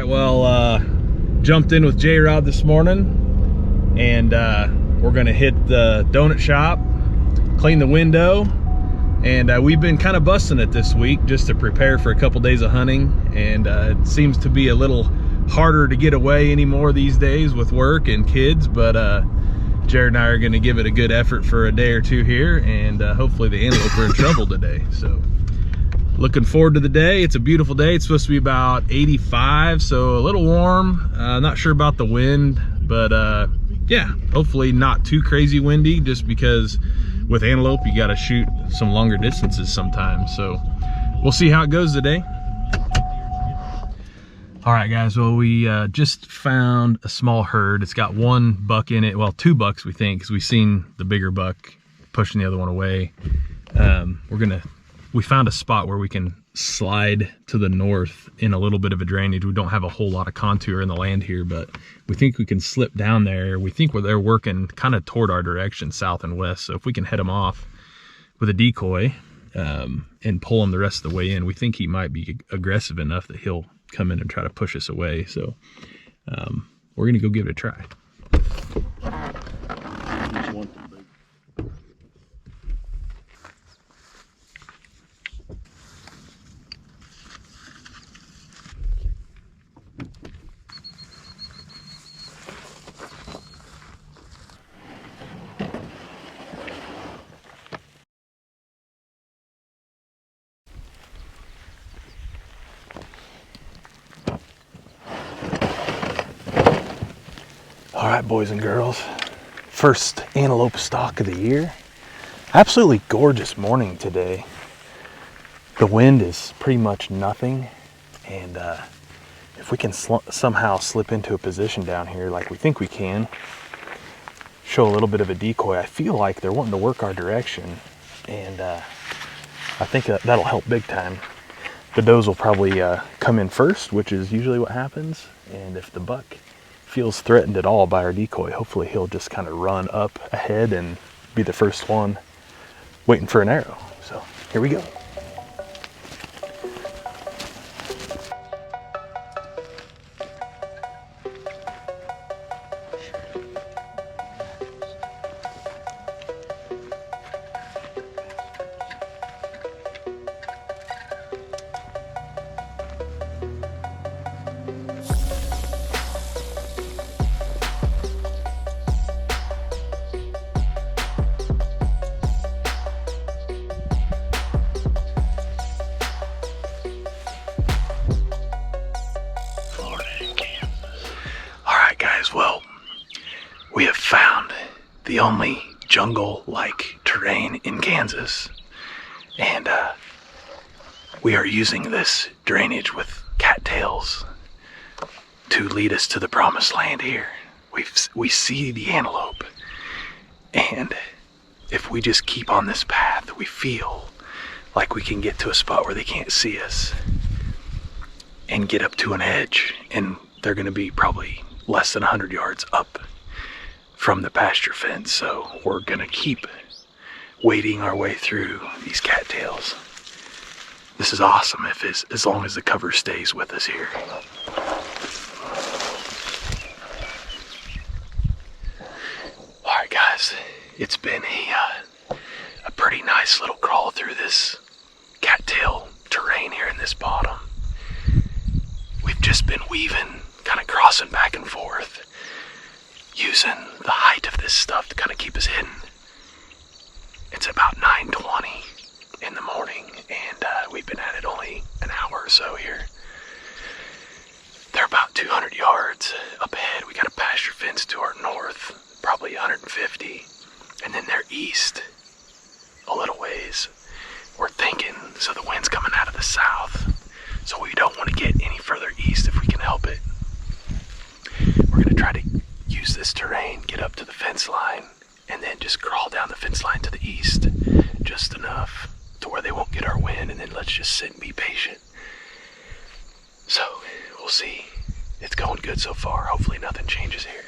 right, well, jumped in with Jarrod this morning, and we're gonna hit the donut shop, clean the window, and we've been kind of busting it this week just to prepare for a couple days of hunting. And it seems to be a little harder to get away anymore these days with work and kids, but Jarrod and I are gonna give it a good effort for a day or two here, and hopefully the antelope are in trouble today. So looking forward to the day. It's a beautiful day. It's supposed to be about 85, so a little warm. Not sure about the wind, but yeah, hopefully not too crazy windy, just because with antelope you got to shoot some longer distances sometimes. So we'll see how it goes today. All right, guys, well, we just found a small herd. It's got one buck in it, well, two bucks we think, because we've seen the bigger buck pushing the other one away. We found a spot where we can slide to the north in a little bit of a drainage. We don't have a whole lot of contour in the land here, but we think we can slip down there. We think they're working kind of toward our direction, south and west. So if we can head them off with a decoy and pull him the rest of the way in, we think he might be aggressive enough that he'll come in and try to push us away. So we're gonna go give it a try. All right, boys and girls, first antelope stalk of the year. Absolutely gorgeous morning today. The wind is pretty much nothing, and if we can somehow slip into a position down here like we think we can, show a little bit of a decoy, I feel like they're wanting to work our direction, and I think that'll help big time. The does will probably come in first, which is usually what happens, and if the buck feels threatened at all by our decoy, hopefully he'll just kind of run up ahead and be the first one waiting for an arrow. So here we go. Well, we have found the only jungle-like terrain in Kansas, and we are using this drainage with cattails to lead us to the promised land here. We see the antelope, and if we just keep on this path, we feel like we can get to a spot where they can't see us and get up to an edge, and they're going to be probably less than 100 yards up from the pasture fence. So we're gonna keep wading our way through these cattails. This is awesome as long as the cover stays with us here. All right, guys, it's been a pretty nice little crawl through this cattail terrain here in this bottom. We've just been weaving, kind of crossing back and forth, using the height of this stuff to kind of keep us hidden. It's about 9:20 in the morning, and we've been at it only an hour or so here. They're about 200 yards up ahead. We got a pasture fence to our north, probably 150, and then they're east a little ways. We're thinking, so the wind's coming out of the south, so we don't want to get any further east if we can help it. We're gonna try to use this terrain, get up to the fence line, and then just crawl down the fence line to the east, just enough to where they won't get our wind, and then let's just sit and be patient. So we'll see. It's going good so far. Hopefully nothing changes here.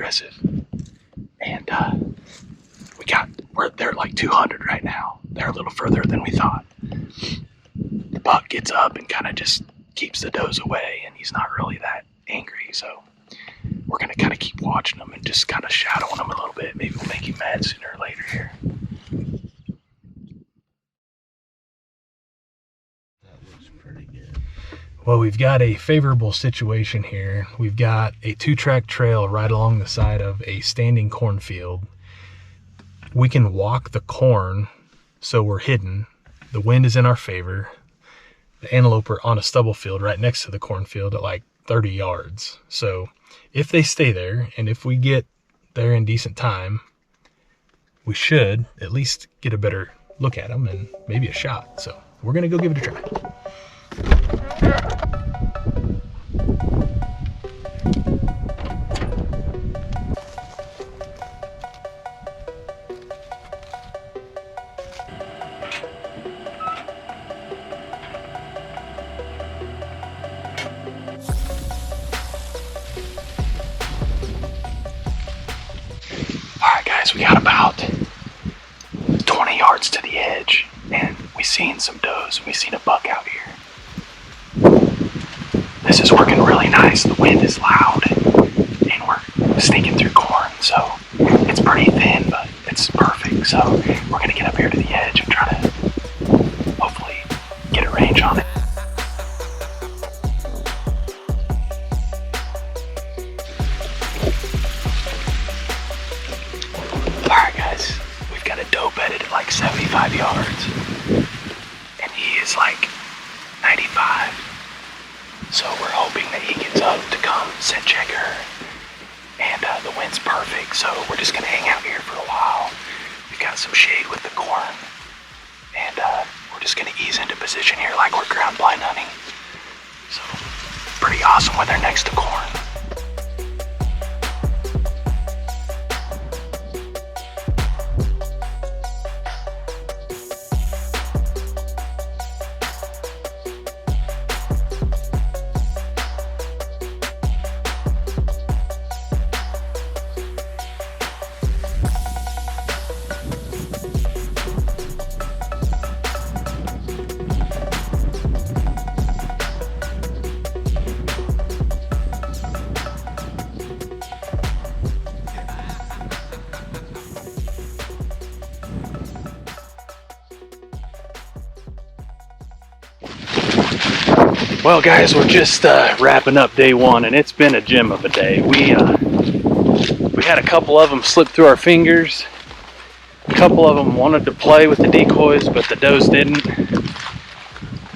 aggressive. And they're like 200 right now. They're a little further than we thought. The buck gets up and kind of just keeps the does away, and he's not really that angry. So we're going to kind of keep watching him and just kind of shadowing him a little bit. Maybe we'll make him mad sooner or later here. Well, we've got a favorable situation here. We've got a 2-track trail right along the side of a standing cornfield. We can walk the corn so we're hidden. The wind is in our favor. The antelope are on a stubble field right next to the cornfield at like 30 yards. So if they stay there and if we get there in decent time, we should at least get a better look at them and maybe a shot. So we're going to go give it a try. Alright guys, we got about 20 yards to the edge and we seen some does. We seen a buck out here. This is working really nice. The wind is loud and we're sneaking through corn, so it's pretty thin, but it's perfect. So we're gonna get up here to the edge and try to hopefully get a range on it. Alright guys, we've got a doe bedded at like 75 yards and he is like 95. So we're hoping that he gets up to come scent check her, and the wind's perfect, so we're just gonna hang out here for a while. We've got some shade with the corn, and we're just gonna ease into position here like we're ground blind hunting. So pretty awesome when they're next to corn. Well guys, we're just wrapping up day one and it's been a gem of a day. We had a couple of them slip through our fingers. A couple of them wanted to play with the decoys, but the does didn't.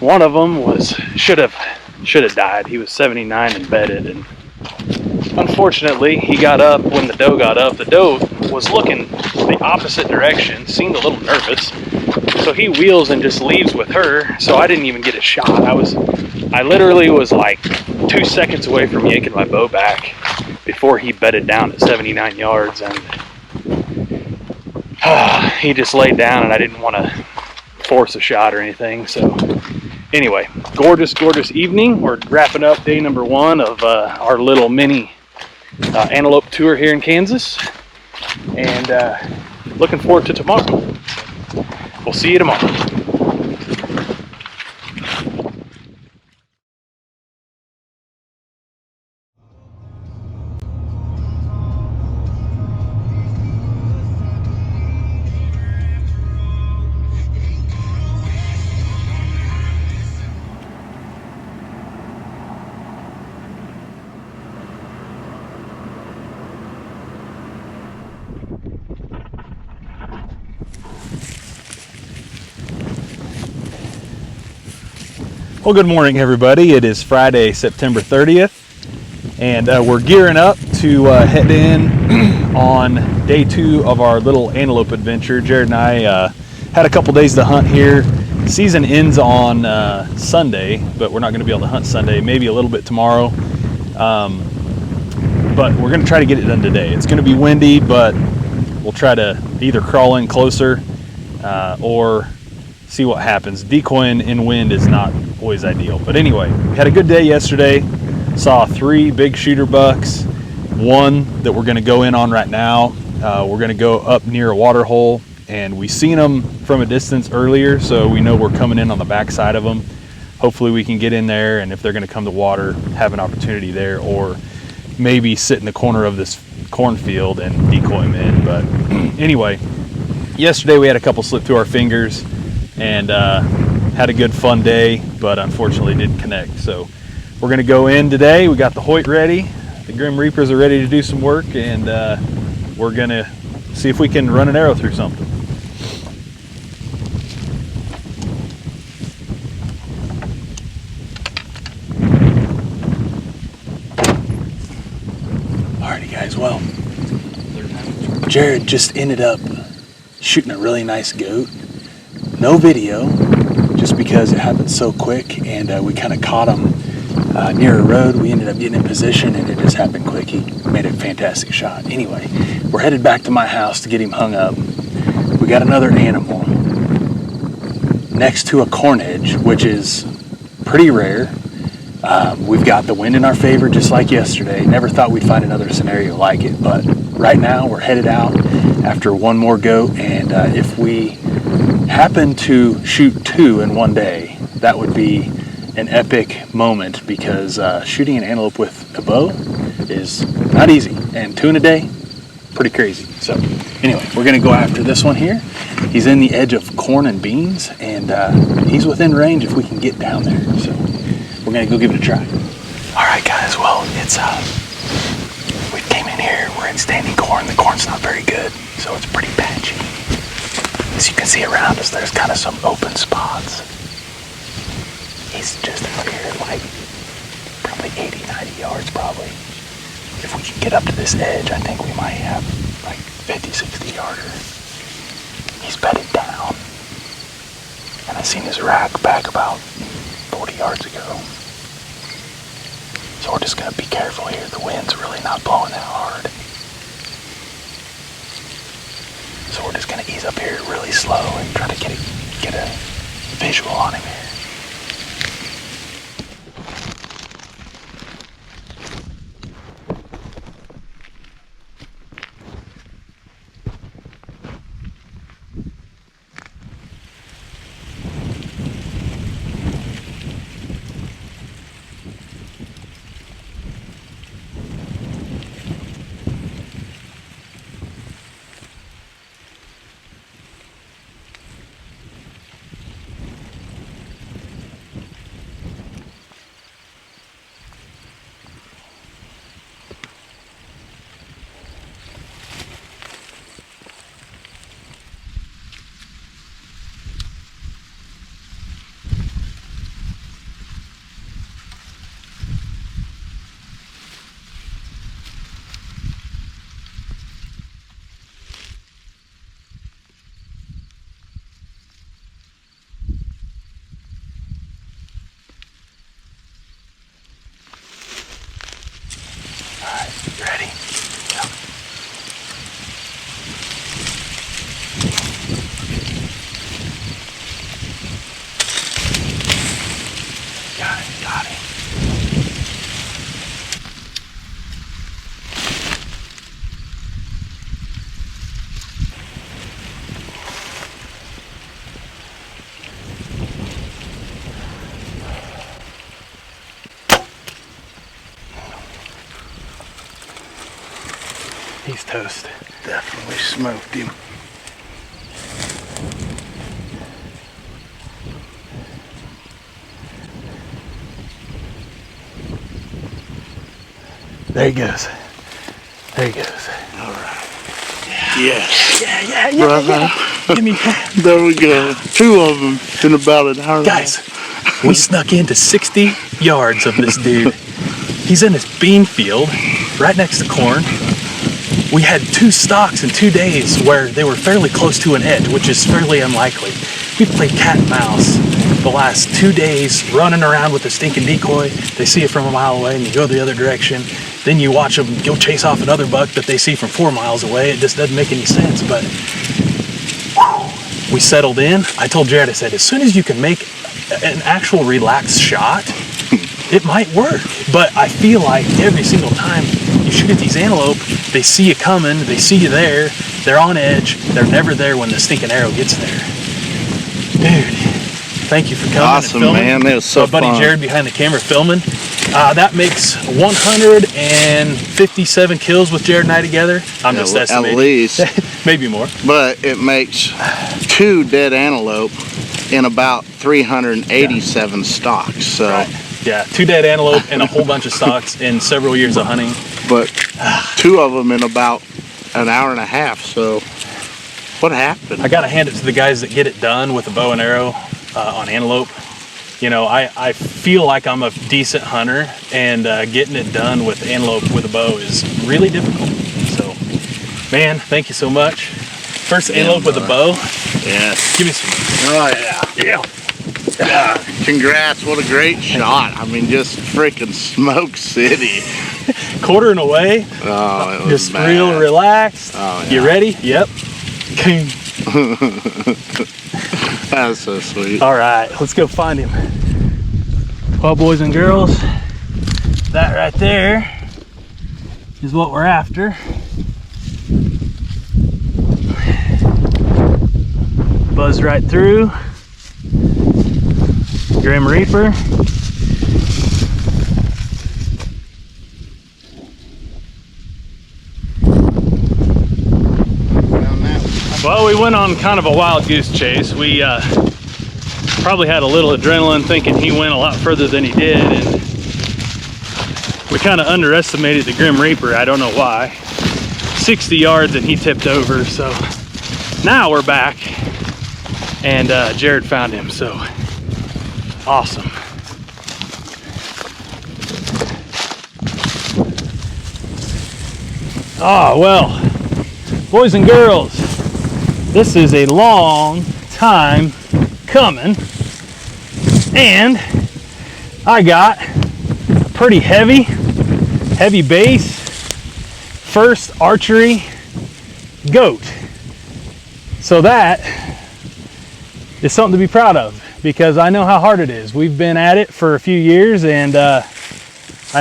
One of them should have died. He was 79 and bedded, and unfortunately he got up when the doe got up. The doe was looking the opposite direction, seemed a little nervous, so he wheels and just leaves with her. So I didn't even get a shot. I literally was like 2 seconds away from yanking my bow back before he bedded down at 79 yards, and he just laid down, and I didn't want to force a shot or anything. So anyway, gorgeous evening. We're wrapping up day number one of our little mini antelope tour here in Kansas, and looking forward to tomorrow. We'll see you tomorrow. Well, good morning, everybody. It is Friday, September 30th, and we're gearing up to head in on day two of our little antelope adventure. Jarrod and I had a couple days to hunt here. Season ends on Sunday, but we're not going to be able to hunt Sunday, maybe a little bit tomorrow. But we're going to try to get it done today. It's going to be windy, but we'll try to either crawl in closer or see what happens. Decoying in wind is not always ideal. But anyway, we had a good day yesterday. Saw 3 big shooter bucks One that we're going to go in on right now. We're going to go up near a water hole, and we seen them from a distance earlier, so we know we're coming in on the back side of them. Hopefully we can get in there, and if they're going to come to water, have an opportunity there, or maybe sit in the corner of this cornfield and decoy them in. But anyway, yesterday we had a couple slip through our fingers and had a good fun day, but unfortunately didn't connect. So we're going to go in today. We got the Hoyt ready. The Grim Reapers are ready to do some work, and we're going to see if we can run an arrow through something. Alrighty guys, well, Jarrod just ended up shooting a really nice goat. No video, just because it happened so quick, and we kind of caught him near a road. We ended up getting in position, and it just happened quick. He made a fantastic shot. Anyway, we're headed back to my house to get him hung up. We got another animal next to a corn edge, which is pretty rare. We've got the wind in our favor, just like yesterday. Never thought we'd find another scenario like it, but right now we're headed out after one more goat, and if we happen to shoot 2 in one day, that would be an epic moment, because shooting an antelope with a bow is not easy, and 2 in a day, pretty crazy. So anyway, we're gonna go after this one here. He's in the edge of corn and beans, and he's within range if we can get down there. So we're gonna go give it a try. All right guys, well, it's we came in here, we're in standing corn. The corn's not very good, so it's pretty patchy. As you can see around us, there's kind of some open spots. He's just out here like probably 80, 90 yards probably. If we can get up to this edge, I think we might have like 50, 60 yarder. He's bedded down. And I seen his rack back about 40 yards ago. So we're just gonna be careful here. The wind's really not blowing that hard. So we're just gonna ease up here really slow and try to get a visual on him here. Ready? Yep. Got him. He's toast. Definitely smoked him. There he goes. There he goes. All right. Yes. Yeah. Brother. Give me. There we go. 2 of them in about an hour. Guys, we snuck into 60 yards of this dude. He's in his bean field right next to corn. We had 2 stalks in 2 days where they were fairly close to an edge, which is fairly unlikely. We played cat and mouse the last 2 days, running around with a stinking decoy. They see it from a mile away and you go the other direction. Then you watch them go chase off another buck that they see from 4 miles away. It just doesn't make any sense, but we settled in. I told Jarrod, I said, as soon as you can make an actual relaxed shot, it might work. But I feel like every single time you shoot at these antelope, they see you coming, they see you there, they're on edge, they're never there when the stinking arrow gets there. Dude, thank you for coming Awesome, and filming. man. It was so My buddy fun. Jarrod behind the camera filming. That makes 157 kills with Jarrod and I together. I'm just estimating. At least. Maybe more. But it makes 2 dead antelope in about 387 stalks. So, Right. Yeah, 2 dead antelope and a whole bunch of stalks in several years of hunting. but 2 of them in about an hour and a half. So, what happened? I gotta hand it to the guys that get it done with a bow and arrow on antelope. You know, I feel like I'm a decent hunter, and getting it done with antelope with a bow is really difficult. So, man, thank you so much. First antelope with a bow. Yes. Give me some. Oh, yeah. Yeah. Congrats. What a great shot. I mean, just freaking Smoke City. Quartering away. Oh, it was Just bad. real relaxed. Oh, yeah. You ready? Yep. That's so sweet. All right, let's go find him. Well, boys and girls, that right there is what we're after. Buzzed right through. Grim Reaper. Well, we went on kind of a wild goose chase. We probably had a little adrenaline thinking he went a lot further than he did, and we kind of underestimated the Grim Reaper. I don't know why. 60 yards and he tipped over, so now we're back, and Jarrod found him, so awesome. Ah, well, boys and girls, this is a long time coming, and I got a pretty heavy base first archery goat. So that is something to be proud of, because I know how hard it is. We've been at it for a few years, and I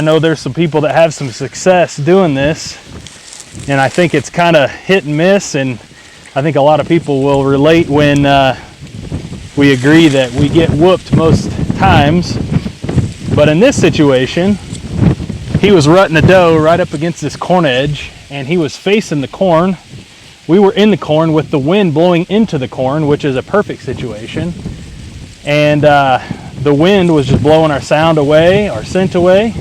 know there's some people that have some success doing this, and I think it's kind of hit and miss, and I think a lot of people will relate when we agree that we get whooped most times. But in this situation, he was rutting a doe right up against this corn edge, and he was facing the corn. We were in the corn with the wind blowing into the corn, which is a perfect situation. And the wind was just blowing our sound away, our scent away,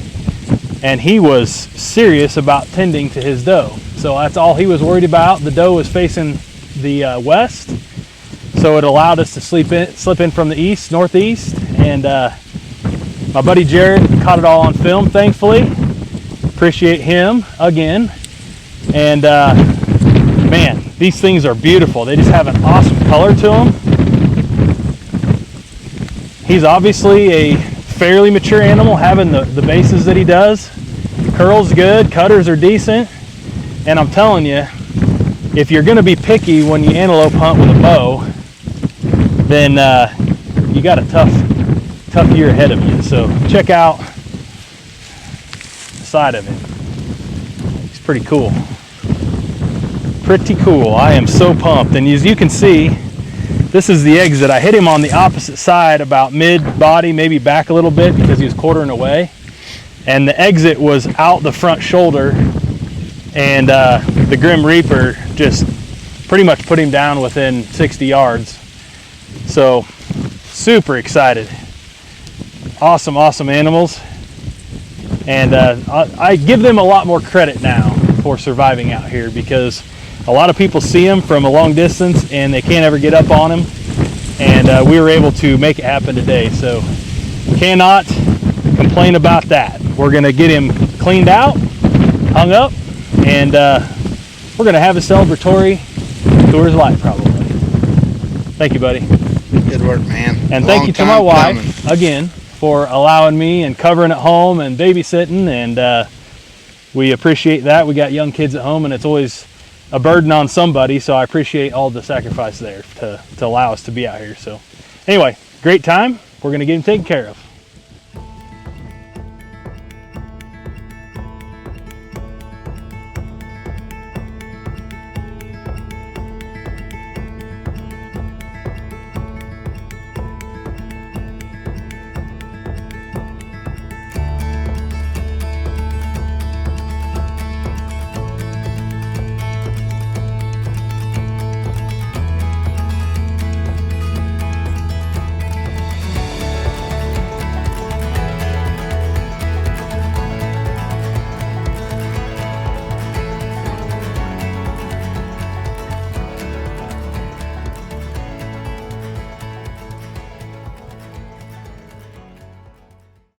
and he was serious about tending to his doe. So that's all he was worried about. The doe was facing the west, so it allowed us to slip in from the east, northeast, and my buddy Jarrod caught it all on film, thankfully. Appreciate him again. And man, these things are beautiful. They just have an awesome color to them. He's obviously a fairly mature animal, having the bases that he does. Curl's good, cutters are decent, and I'm telling you, if you're going to be picky when you antelope hunt with a bow, then you got a tough year ahead of you. So check out the side of him. He's pretty cool. Pretty cool. I am so pumped. And as you can see, this is the exit. I hit him on the opposite side, about mid-body, maybe back a little bit because he was quartering away. And the exit was out the front shoulder, and the Grim Reaper just pretty much put him down within 60 yards. So super excited. Awesome animals, and I give them a lot more credit now for surviving out here, because a lot of people see them from a long distance and they can't ever get up on them, and we were able to make it happen today, so cannot complain about that. We're gonna get him cleaned out, hung up, and we're gonna have a celebratory Coors Light probably. Thank you, buddy. Good work, man. And thank you to my wife again for allowing me and covering at home and babysitting, and we appreciate that. We got young kids at home, and it's always a burden on somebody, so I appreciate all the sacrifice there to allow us to be out here. So anyway, great time. We're gonna get him taken care of.